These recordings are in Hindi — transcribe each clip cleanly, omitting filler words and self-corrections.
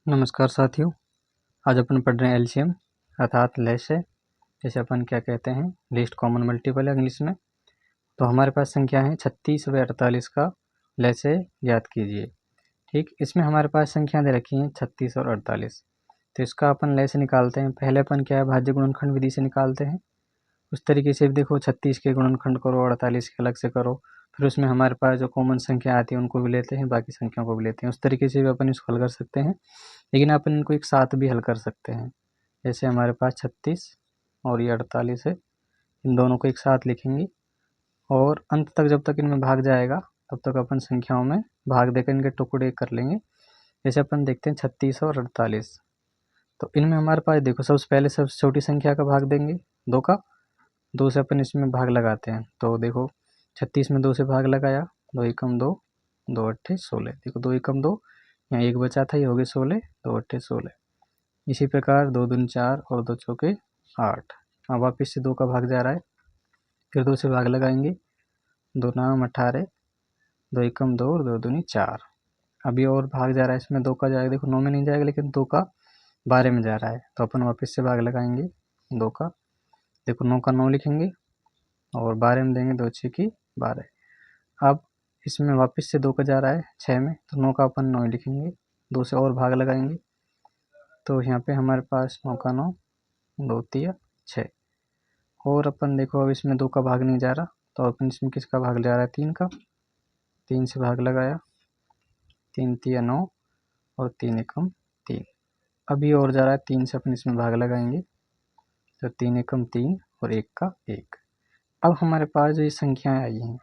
नमस्कार साथियों। आज अपन पढ़ रहे हैं एलसीएम अर्थात लैसे, जैसे अपन क्या कहते हैं लीस्ट कॉमन मल्टीपल है इंग्लिश में। तो हमारे पास संख्या है 36 व 48 का लैसे याद कीजिए। ठीक, इसमें हमारे पास संख्या दे रखी हैं 36 और 48। तो इसका अपन लैसे निकालते हैं। पहले अपन क्या है भाज्य गुणनखंड विधि से निकालते हैं। उस तरीके से देखो 36 के गुणनखंड करो, 48 के अलग से करो, फिर उसमें हमारे पास जो कॉमन संख्या आती है उनको भी लेते हैं, बाकी संख्याओं को भी लेते हैं। उस तरीके से भी अपन इसको हल कर सकते हैं, लेकिन अपन इनको एक साथ भी हल कर सकते हैं। जैसे हमारे पास 36 और ये 48 है, इन दोनों को एक साथ लिखेंगे और अंत तक जब तक इनमें भाग जाएगा तब तक अपन संख्याओं में भाग देकर इनके टुकड़े कर लेंगे। जैसे अपन देखते हैं 36 और 48, तो इनमें हमारे पास देखो सबसे पहले सबसे छोटी संख्या का भाग देंगे 2 का, 2 से अपन इसमें भाग लगाते हैं। तो देखो 36 में 2 से भाग लगाया, 2 एकम 2, 2 अट्ठे 16। देखो 2 एकम 2, यहाँ एक बचा था, ये हो गए 16, 2 अट्ठे 16। इसी प्रकार 2 दूनी 4 और 2 चौके 8। अब वापिस से 2 का भाग जा रहा है, फिर 2 से भाग लगाएंगे, 2 नाम 18, 2 एकम 2 और 2 दूनी 4। अभी और भाग जा रहा है, इसमें 2 का जाएगा, देखो 9 में नहीं जाएगा लेकिन 2 का 12 में जा रहा है, तो अपन वापस से भाग लगाएंगे 2 का। देखो 9 का 9 लिखेंगे और 12 में देंगे 2 6 की 12। अब इसमें वापस से 2 का जा रहा है 6 में, तो 9 का अपन 9 लिखेंगे, 2 से और भाग लगाएंगे, तो यहाँ पे हमारे पास 9 का 9, 2 तिया 6। और अपन देखो अब इसमें 2 का भाग नहीं जा रहा, तो अपन इसमें किसका भाग जा रहा है 3 का, 3 से भाग लगाया, 3 तिया 9 और 3 एकम 3। अभी और जा रहा है 3 से अपन इसमें भाग लगाएंगे, तो 3 एकम 3 और 1 का 1। अब हमारे पास जो ये संख्याएं आई हैं,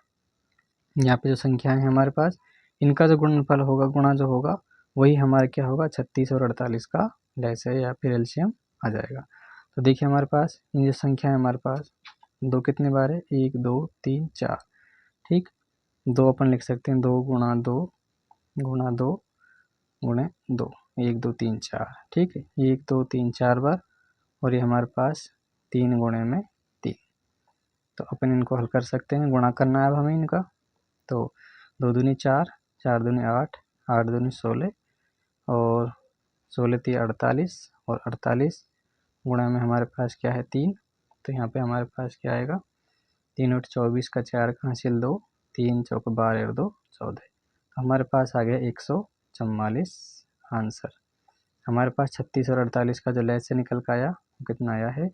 यहाँ पे जो संख्याएं हैं हमारे पास, इनका जो गुणनफल होगा, गुणा जो होगा, वही हमारा क्या होगा 36 और 48 का लैसे या फिर एलसीएम आ जाएगा। तो देखिए हमारे पास ये जो संख्या है हमारे पास, 2 कितने बार है, 1 2 3 4। ठीक, 2 अपन लिख सकते हैं, 2 गुणा 2 गुणा 2 गुणे 2, 1 2 3 4। ठीक है, 1 2 3 4 बार, और ये हमारे पास 3 गुणे में 3। तो अपन इनको हल कर सकते हैं, गुणा करना है अब हमें इनका। तो 2 दूनी 4, 4 दूनी 8, 8 दूनी 16 और 16 3 48, और 48 गुणा में हमारे पास क्या है 3। तो यहाँ पे हमारे पास क्या आएगा, 3 और 24 का 4 का हासिल 2, 3 चौक 12 और 2 14। हमारे पास आ गया 144 आंसर। हमारे पास 36 और 48 का जो लैस से निकल कर आया वो कितना आया है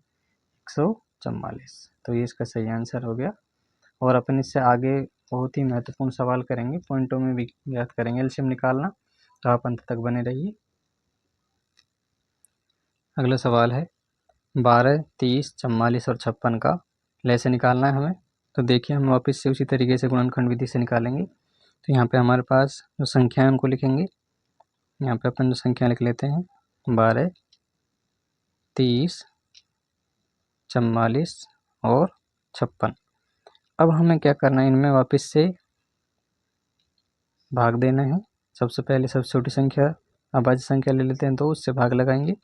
144। तो ये इसका सही आंसर हो गया। और अपन इससे आगे बहुत ही महत्वपूर्ण सवाल करेंगे, पॉइंटों में भी याद करेंगे एलसीएम निकालना, तो आप अंत तक बने रहिए। अगला सवाल है 12, 30, 44 और 56 का लैसे निकालना है हमें। तो देखिए हम वापस से उसी तरीके से गुणनखंड विधि से निकालेंगे। तो यहाँ पे हमारे पास जो संख्या है उनको लिखेंगे। यहाँ पे अपन जो संख्या लिख लेते हैं 12, 30, 44 और 56। अब हमें क्या करना है, इनमें वापस से भाग देना है। सबसे पहले सबसे छोटी संख्या अभाज्य संख्या ले लेते हैं, तो उससे भाग लगाएंगे।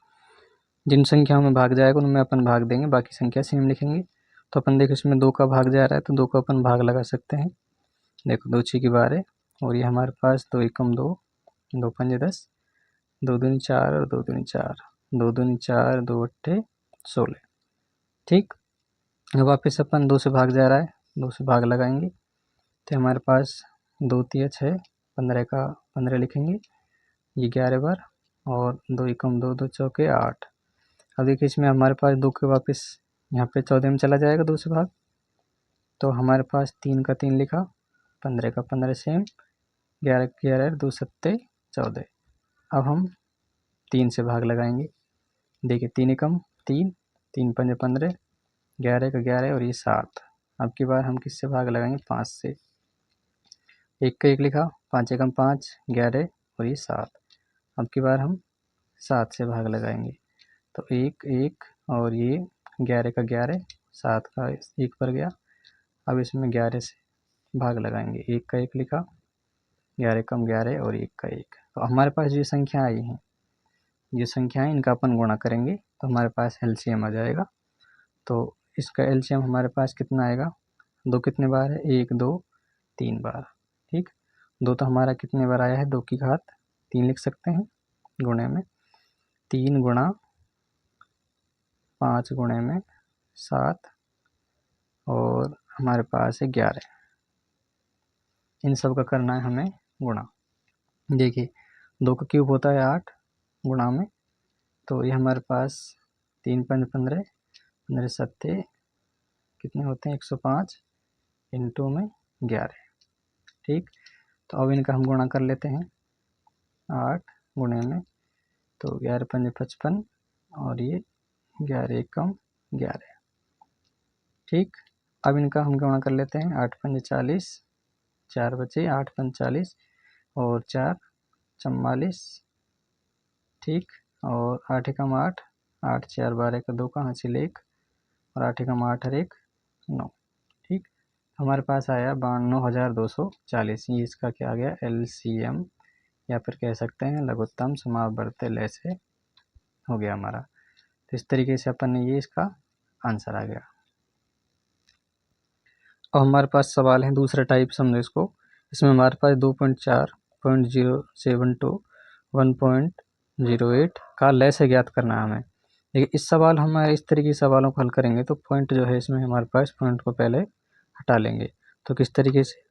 जिन संख्याओं में भाग जाएगा उनमें अपन भाग देंगे, बाकी संख्या सेम लिखेंगे। तो अपन देखो इसमें 2 का भाग जा रहा है, तो 2 का अपन भाग लगा सकते हैं। देखो 2 6 की 12, और ये हमारे पास 2 एकम 2, 2 पंजे 10, 2 दूनी 4 और 2 दूनी 4, 2 दूनी 4, 2 अट्ठे 16। ठीक, अब वापस अपन 2 से भाग जा रहा है, 2 से भाग लगाएंगे, तो हमारे पास 2 तिया 6, 15 का 15 लिखेंगे, ये 11 बार, और 2 एकम 2, 2 चौके 8। अब देखिए इसमें हमारे पास 2 के वापस यहाँ पे 14 में चला जाएगा 2 से भाग, तो हमारे पास 3 का 3 लिखा, 15 का 15 सेम, 11 का 11, 2 सत्ते 14। अब हम 3 से भाग लगाएंगे। देखिए 3 एकम 3, 3 पंजे 15, 11 का 11 और ये 7। अब की बार हम किससे भाग लगाएंगे 5 से। 1 का 1 लिखा, 5 एकम 5, 11 और ये 7। अब की बार हम 7 से भाग लगाएंगे, तो 1 1 और ये 11 का 11, 7 का 1 पर गया। अब इसमें 11 से भाग लगाएंगे, 1 का 1 लिखा, 11 कम 11 और 1 का 1। तो हमारे पास ये संख्या आई हैं, ये संख्याएं इनका अपन गुणा करेंगे तो हमारे पास एलसीएम आ जाएगा। तो इसका एलसीएम हमारे पास कितना आएगा, 2 कितने बार है, 1 2 3 बार। ठीक, 2 तो हमारा कितने बार आया है, 2 की घात 3 लिख सकते हैं गुणे में, 3 गुणा 5 गुणे में 7 और हमारे पास है 11। इन सब का करना है हमें गुणा। देखिए 2 का क्यूब होता है 8 गुणा में, तो ये हमारे पास 3 5 15 15 सत्ते कितने होते हैं 105 इंटू में 11। ठीक, तो अब इनका हम गुणा कर लेते हैं 8 गुणे में, तो 11 पंजे 55 और ये 11 एकम 11। ठीक, अब इनका हम गुणा कर लेते हैं 8 पंजे 40, 4 बचे 8 पंज 40 और 4 44। ठीक, और 8 एकम 8, 8 4 12 का 2 का हासिल 1 और 8 एकम 8 और 1 9। ठीक, हमारे पास आया 92,240। ये इसका क्या आ गया LCM, या फिर कह सकते हैं लघुत्तम समावर्ती लय से हो गया हमारा। तो इस तरीके से अपन ने ये इसका आंसर आ गया। अब हमारे पास सवाल है दूसरा टाइप, समझो इसको। इसमें हमारे पास 2.4, 0.072, 1.08 का लय से ज्ञात करना है हमें। देखिए इस सवाल हमारे इस तरीके के सवालों को हल करेंगे तो पॉइंट जो है इसमें हमारे पास पॉइंट को पहले हटा लेंगे। तो किस तरीके से,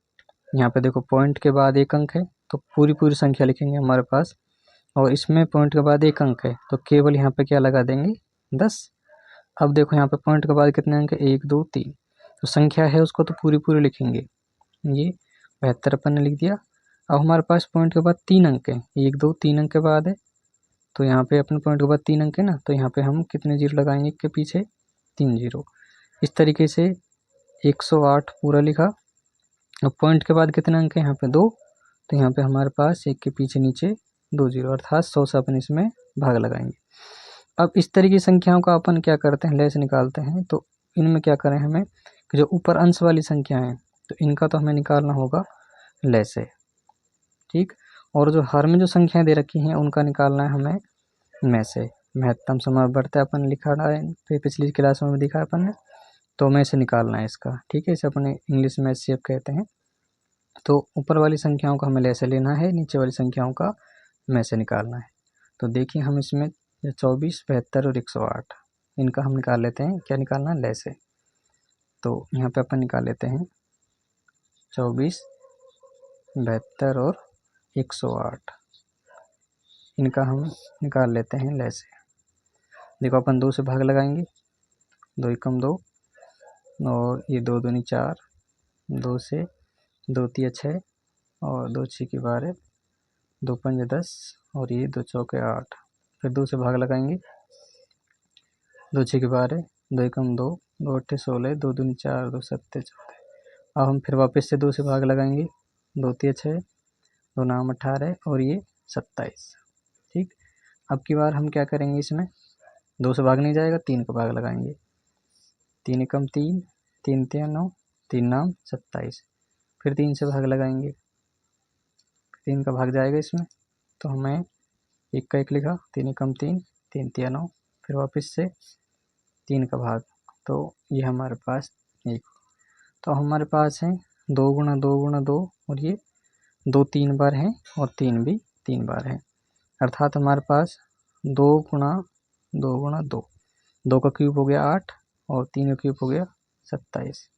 यहाँ पे देखो पॉइंट के बाद एक अंक है तो पूरी पूरी संख्या लिखेंगे हमारे पास, और इसमें पॉइंट के बाद एक अंक है तो केवल यहाँ पे क्या लगा देंगे 10। अब देखो यहाँ पे पॉइंट के बाद कितने अंक है 1 2 3, तो संख्या है उसको तो पूरी पूरी लिखेंगे। ये 72 अपन ने लिख दिया। अब हमारे पास पॉइंट के बाद 3 अंक है, 1 2 3 अंक के बाद है, तो यहाँ पे अपने पॉइंट के बाद 3 अंक है ना, तो यहाँ पे हम कितने जीरो लगाएंगे के पीछे 3 जीरो। इस तरीके से 108 पूरा लिखा। अब पॉइंट के बाद कितने अंक है यहाँ पे 2, तो यहाँ पे हमारे पास एक के पीछे नीचे 2 जीरो, अर्थात 100 से अपन इसमें भाग लगाएंगे। अब इस तरह की संख्याओं का अपन क्या करते हैं लय से निकालते हैं, तो इनमें क्या करें हमें कि जो ऊपर अंश वाली संख्या है तो इनका तो हमें निकालना होगा लय से। ठीक, और जो हर में जो संख्याएं दे रखी हैं उनका निकालना है हमें में से। महत्तम समावर्ती अपन लिखा है, फिर पिछली क्लासों में दिखा है अपन ने, तो में से निकालना है इसका। ठीक है, इसे अपने इंग्लिश में एचसीएफ कहते हैं। तो ऊपर वाली संख्याओं का हमें लय से लेना है, नीचे वाली संख्याओं का में से निकालना है। तो देखिए हम इसमें 24 72 और 108 इनका हम निकाल लेते हैं, क्या निकालना है लय से। तो यहाँ पे अपन निकाल लेते हैं 24 72 और 108, इनका हम निकाल लेते हैं लय से। देखो अपन 2 से भाग लगाएंगे, 2 एकम 2 और ये 2 दूनी 4, 2 से 2 तिया 6 और 2 6 12, 2 पंजे 10 और ये 2 चौके 8। फिर 2 से भाग लगाएंगे, 2 6 12, 2 एकम 2, 2 अट्ठे 16, 2 दूनी 4, 2 सत्ते 14। अब हम फिर वापस से 2 से भाग लगाएंगे, 2 तिया 6, 2 नाम 18 और ये 27। ठीक, अब की बार हम क्या करेंगे, इसमें 2 से भाग नहीं जाएगा, 3 का भाग लगाएंगे, 3 एकम 3, 3 तिया 9, 3 नाम 27। फिर 3 से भाग लगाएंगे, 3 का भाग जाएगा इसमें, तो हमें 1 का 1 लिखा, 3 एकम 3, 3 तिया 9, फिर वापस से 3 का भाग, तो ये हमारे पास 1। तो हमारे पास है 2 गुणा 2 गुणा 2 और ये 2 3 बार हैं और 3 भी 3 बार हैं, अर्थात हमारे पास 2 गुणा 2 गुणा 2, 2 का क्यूब हो गया 8 और 3 का क्यूब हो गया 27।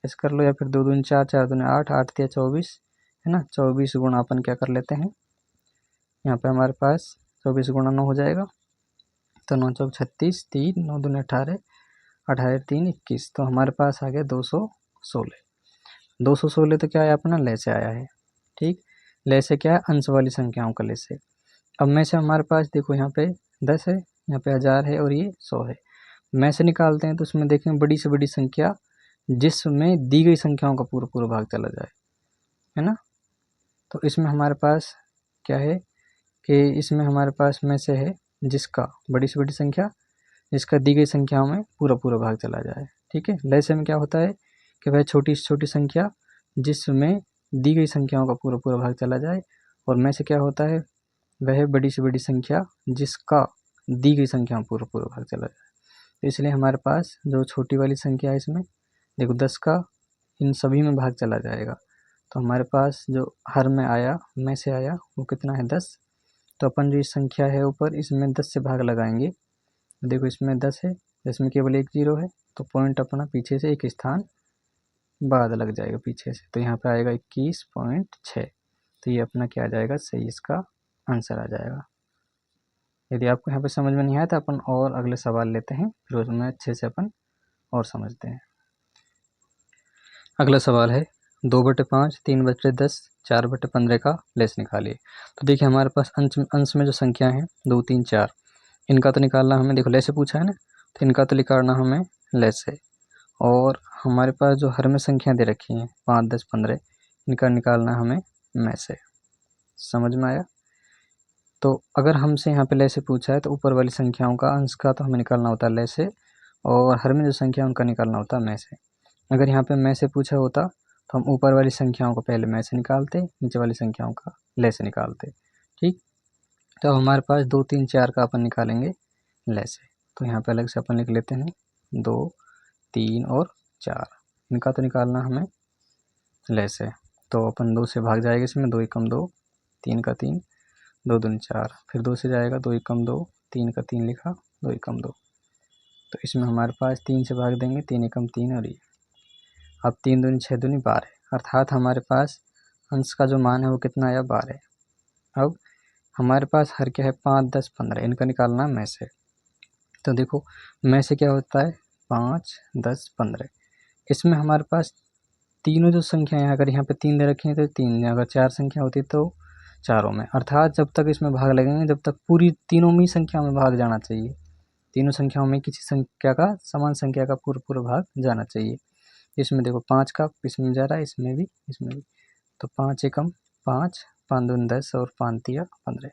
ऐसे कर लो, या फिर 2 दूनी 4, 4 दूनी 8, 8 तिया 24 है ना। 24 गुणा अपन क्या कर लेते हैं, यहाँ पे हमारे पास 24 गुणा 9 हो जाएगा, तो 9 चौक 36, 3 9 दूनी 18, 18 3 21, तो हमारे पास आ गया 216। 216 तो क्या है अपना लय से आया है। ठीक, लय से क्या है अंश वाली संख्याओं का लय से। अब में से हमारे पास देखो यहाँ पे 10 है, यहाँ पे 1000 है और ये 100 है। में से निकालते हैं तो उसमें देखें बड़ी से बड़ी संख्या जिसमें दी गई संख्याओं का पूरा पूरा भाग चला जाए, है ना। तो इसमें हमारे पास क्या है कि इसमें हमारे पास में से है जिसका बड़ी से बड़ी संख्या जिसका दी गई संख्याओं में पूरा पूरा भाग चला जाए। ठीक है, लय से में क्या होता है कि वह छोटी से छोटी संख्या जिसमें दी गई संख्याओं का पूरा पूरा भाग चला जाए, और में से क्या होता है वह बड़ी से बड़ी संख्या जिसका दी गई संख्या में पूरा पूरा भाग चला जाए। तो इसलिए हमारे पास जो छोटी वाली संख्या है इसमें देखो 10 का इन सभी में भाग चला जाएगा, तो हमारे पास जो हर में आया में से आया वो कितना है 10, तो अपन जो इस संख्या है ऊपर, इसमें 10 से भाग लगाएंगे। देखो इसमें 10 है, इसमें केवल एक जीरो है, तो पॉइंट अपना पीछे से एक स्थान बाद लग जाएगा पीछे से, तो यहाँ पे आएगा 21.6। तो ये अपना क्या आ जाएगा, सही इसका आंसर आ जाएगा। यदि आपको यहाँ पे समझ में नहीं आया तो अपन और अगले सवाल लेते हैं, फिर उसमें अच्छे से अपन और समझते हैं। अगला सवाल है 2/5, 3/10, 4/15 का लेस निकालिए। तो देखिए हमारे पास अंश में जो संख्या है 2, 3, 4, इनका तो निकालना हमें, देखो लेस से पूछा है ना, तो इनका तो निकालना हमें लेस है। और हमारे पास जो हर में संख्या दे रखी हैं 5, 10, 15, इनका निकालना हमें में से। समझ में आया? तो अगर हमसे यहाँ पे लेस से पूछा है तो ऊपर वाली संख्याओं का अंश का तो हमें निकालना होता है लेस से, और हर में जो संख्या है उनका निकालना होता है में से। अगर यहाँ पे में से पूछा होता तो हम ऊपर वाली संख्याओं को पहले में से निकालते, नीचे वाली संख्याओं का ले से निकालते। ठीक, तो हमारे पास 2, 3, 4 का अपन निकालेंगे ले से। तो यहाँ पे अलग से अपन लिख लेते हैं 2, 3 और 4, इनका तो निकालना हमें ले से। तो अपन 2 से भाग जाएगा इसमें, 2 एकम 2, 3 का 3, 2 दूनी 4, फिर 2 से जाएगा, 2 एकम 2, 3 का 3 लिखा, 2 एकम 2। तो इसमें हमारे पास 3 से भाग देंगे, 3 एकम 3 और ये। अब 3 दूनी 6 दूनी 12, अर्थात हमारे पास अंश का जो मान है वो कितना आया, 12। अब हमारे पास हर क्या है 5, 10, 15, इनका निकालना में से। तो देखो में से क्या होता है 5, 10, 15। इसमें हमारे पास तीनों जो संख्या है, अगर यहाँ पे 3 दे रखी है तो 3, अगर 4 संख्या होती तो चारों में, अर्थात जब तक इसमें भाग लगेंगे जब तक पूरी तीनों में संख्या में भाग जाना चाहिए। तीनों संख्याओं में किसी संख्या का, समान संख्या का पूरा भाग जाना चाहिए। इसमें देखो 5 का इसमें जा रहा है, इसमें भी, इसमें भी। तो 5 एकम 5, 5 दूनी 10 और 5 तिया 15।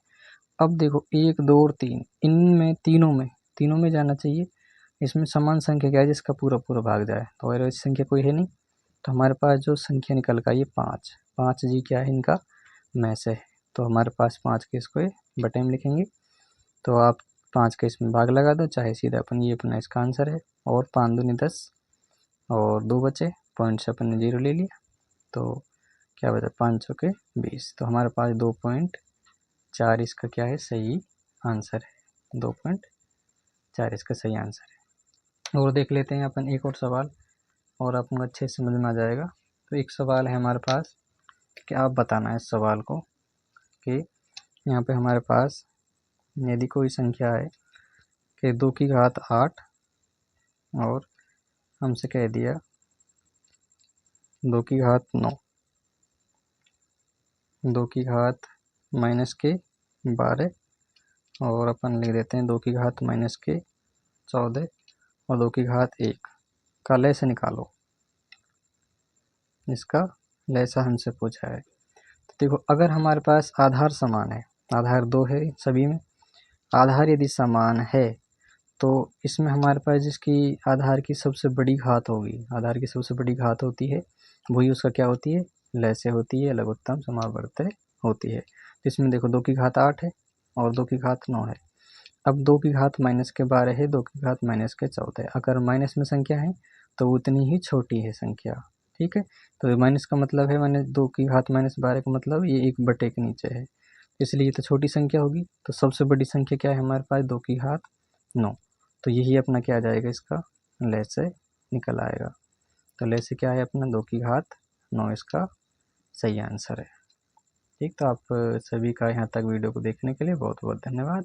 अब देखो 1, 2 और 3, इनमें तीनों में जाना चाहिए। इसमें समान संख्या क्या है जिसका पूरा भाग जाए, तो और ऐसी संख्या कोई है नहीं। तो हमारे पास जो संख्या निकल का ये 5, 5 जी क्या है इनका में से है। तो हमारे पास 5 के इसको बटे में लिखेंगे। तो आप 5 का इसमें भाग लगा दो, चाहे सीधा अपन, ये अपना इसका आंसर है। और 5 दूनी 10 और 2 बचे, पॉइंट से अपन ने 0 ले लिया, तो क्या बचा 5 चौके 20। तो हमारे पास 2.4 इसका क्या है, सही आंसर है। 2.4 इसका सही आंसर है। और देख लेते हैं अपन एक और सवाल, और आपको अच्छे से समझ में आ जाएगा। तो एक सवाल है हमारे पास कि आप बताना है इस सवाल को कि यहाँ पे हमारे पास यदि कोई संख्या है कि 2 की घात 8 और हमसे कह दिया 2 की घात 9, 2 की घात -12, और अपन लिख देते हैं 2 की घात -14 और 2 की घात 1 का लैस निकालो। इसका लैसा हमसे पूछा है। तो देखो अगर हमारे पास आधार समान है, आधार 2 है सभी में, आधार यदि समान है तो इसमें हमारे पास जिसकी आधार की सबसे बड़ी घात होगी, आधार की सबसे बड़ी घात होती है, वही उसका क्या होती है, लैसे होती है, लघुत्तम समावर्त होती है। तो इसमें देखो 2 की घात 8 है और 2 की घात 9 है। अब 2 की घात -12 है, 2 की घात -14 है। अगर माइनस में संख्या है तो उतनी ही छोटी है संख्या। ठीक है, तो माइनस का मतलब है, मैंने 2 की घात -12 का मतलब ये 1 बटे के नीचे है, इसलिए तो छोटी संख्या होगी। तो सबसे बड़ी संख्या क्या है हमारे पास, 2 की घात 9। तो यही अपना क्या आ जाएगा, इसका लैसे निकल आएगा। तो लैसे क्या है अपना 2 की घात 9 इसका सही आंसर है। ठीक, तो आप सभी का यहाँ तक वीडियो को देखने के लिए बहुत बहुत धन्यवाद।